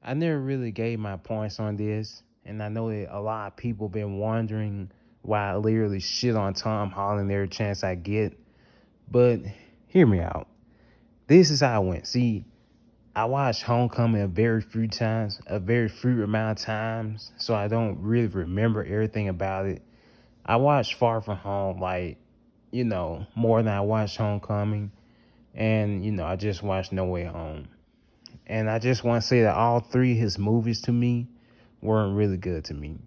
I never really gave my points on this, and I know that a lot of people been wondering why I literally shit on Tom Holland every chance I get. But hear me out. This is how it went. See, I watched Homecoming a very few amount of times, so I don't really remember everything about it. I watched Far From Home like, more than I watched Homecoming, and I just watched No Way Home. And I just want to say that all three of his movies to me weren't really good to me.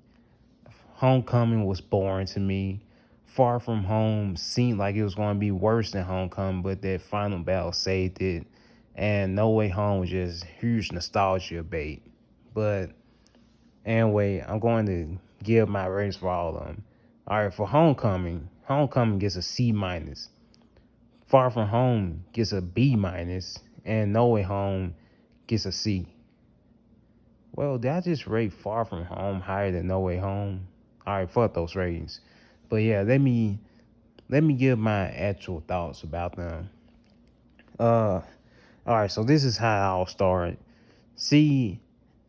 Homecoming was boring to me. Far From Home seemed like it was going to be worse than Homecoming, but that final battle saved it. And No Way Home was just huge nostalgia bait. But anyway, I'm going to give my ratings for all of them. All right, for Homecoming gets a C minus. Far From Home gets a B minus, and No Way Home gets a C. Well, did I just rate Far From Home higher than No Way Home? All right, fuck those ratings. But yeah, let me give my actual thoughts about them. Uh, all right, so this is how it all started. See,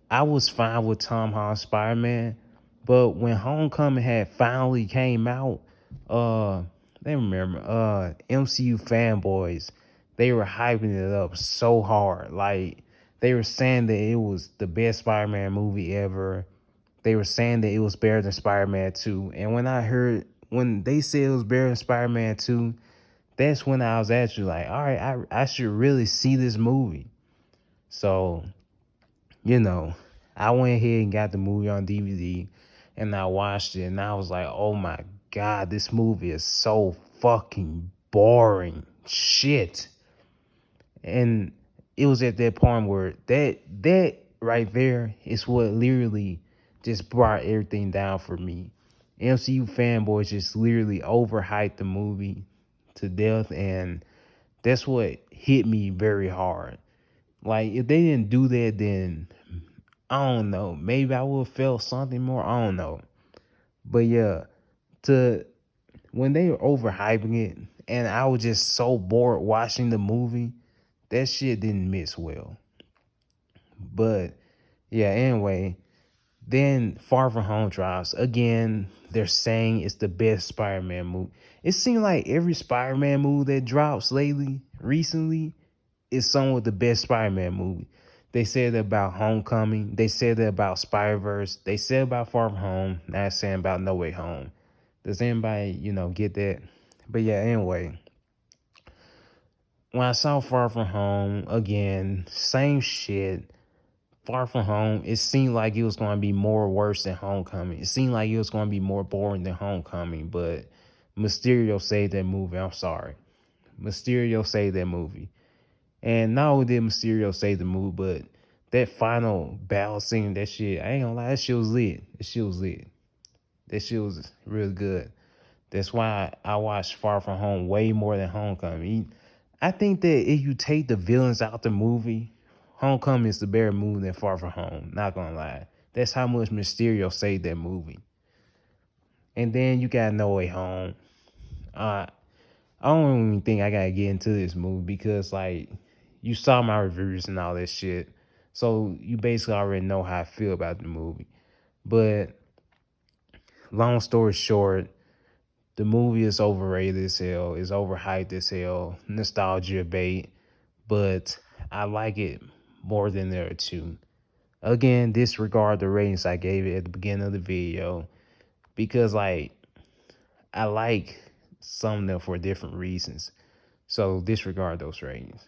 I was fine with Tom Holland's Spider Man, but when Homecoming had finally came out, uh, they remember, MCU fanboys, they were hyping it up so hard. Like, they were saying that it was the best Spider Man movie ever. They were saying that it was better than Spider Man 2. And when they said it was better than Spider Man 2, that's when I was actually like, all right, I should really see this movie. So, you know, I went ahead and got the movie on DVD and I watched it and I was like, oh my God, this movie is so fucking boring. Shit. And it was at that point where that right there is what literally just brought everything down for me. MCU fanboys just literally overhyped the movie to death, and that's what hit me very hard. Like, if they didn't do that, then I don't know. Maybe I would have felt something more. I don't know. But yeah, to when they were overhyping it, and I was just so bored watching the movie, that shit didn't mix well. But yeah, anyway, then Far From Home drops. Again, they're saying it's the best Spider-Man movie. It seems like every Spider-Man movie that drops recently, is somewhat the best Spider-Man movie. They said that about Homecoming. They said that about Spider-Verse. They said about Far From Home. Now it's saying about No Way Home. Does anybody, get that? But yeah, anyway, when I saw Far From Home, again, same shit. Far From Home, it seemed like it was going to be more worse than Homecoming. It seemed like it was going to be more boring than Homecoming, but Mysterio saved that movie. I'm sorry. Mysterio saved that movie. And not only did Mysterio save the movie, but that final battle scene, that shit, I ain't gonna lie, that shit was lit. That shit was lit. That shit was real good. That's why I watched Far From Home way more than Homecoming. I think that if you take the villains out the movie, Homecoming is the better movie than Far From Home. Not gonna lie. That's how much Mysterio saved that movie. And then you got No Way Home. Uh, I don't even think I gotta get into this movie because, like, you saw my reviews and all that shit, so you basically already know how I feel about the movie. But long story short, the movie is overrated as hell. It's overhyped as hell. Nostalgia bait, but I like it more than the other two. Again, disregard the ratings I gave it at the beginning of the video because, like, I like some of them for different reasons. So disregard those ratings.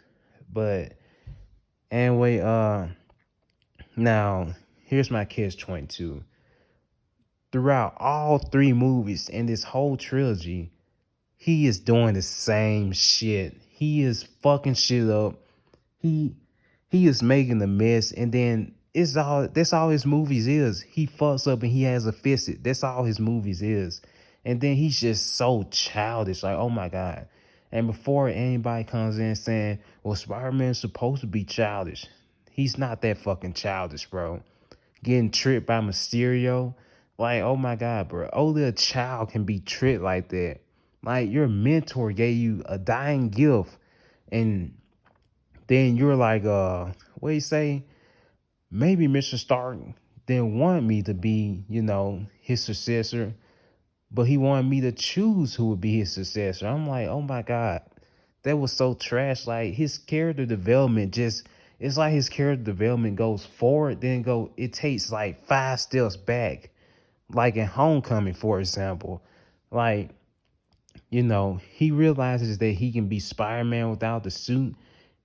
But anyway, now here's my catch 22. Throughout all three movies in this whole trilogy, he is doing the same shit. He is fucking shit up. He he is making a mess, and then that's all his movies is. He fucks up and he has a fist it. That's all his movies is. And then he's just so childish. Like, oh my God. And before anybody comes in saying, well, Spider-Man's supposed to be childish, he's not that fucking childish, bro. Getting tricked by Mysterio. Like, oh my God, bro. Only a child can be tricked like that. Like, your mentor gave you a dying gift, and then you're like, what do you say? maybe Mr. Stark didn't want me to be, his successor, but he wanted me to choose who would be his successor. I'm like, oh my God, that was so trash. Like his character development just, it's like his character development goes forward, then it takes like 5 steps back. Like in Homecoming, for example, like, he realizes that he can be Spider-Man without the suit.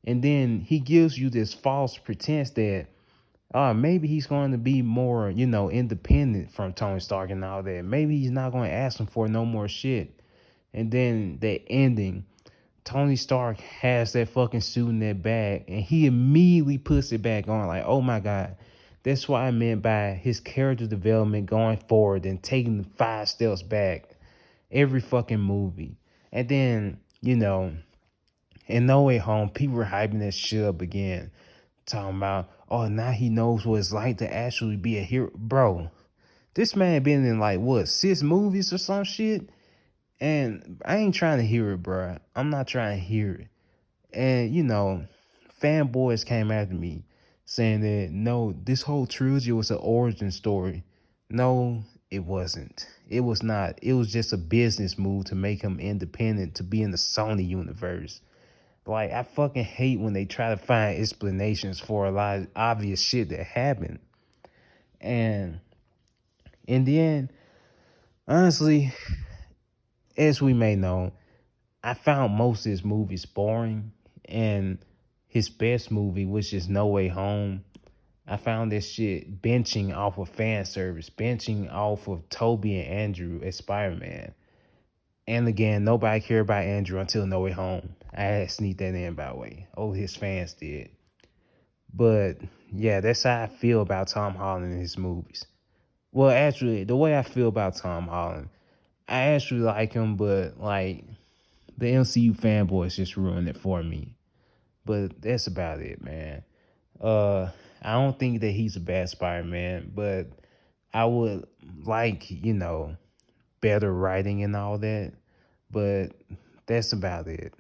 And then he gives you this false pretense that maybe he's going to be more, independent from Tony Stark and all that. Maybe he's not going to ask him for no more shit. And then the ending, Tony Stark has that fucking suit in that bag, and he immediately puts it back on. Like, oh my God. That's what I meant by his character development going forward and taking 5 steps back every fucking movie. And then, in No Way Home, people were hyping that shit up again, talking about, oh, now he knows what it's like to actually be a hero. Bro, this man been in like, what, 6 movies or some shit? And I ain't trying to hear it, bro. I'm not trying to hear it. And, fanboys came after me saying that, no, this whole trilogy was an origin story. No, it wasn't. It was not. It was just a business move to make him independent, to be in the Sony universe. Like, I fucking hate when they try to find explanations for a lot of obvious shit that happened. And in the end, honestly, as we may know, I found most of his movies boring. And his best movie, which is No Way Home, I found this shit benching off of fan service, benching off of Toby and Andrew as Spider-Man. And again, nobody cared about Andrew until No Way Home. I had to sneak that in, by the way. Oh, his fans did. But yeah, that's how I feel about Tom Holland and his movies. Well, actually, the way I feel about Tom Holland, I actually like him, but like the MCU fanboys just ruined it for me. But that's about it, man. I don't think that he's a bad Spider-Man, but I would like, better writing and all that. But that's about it.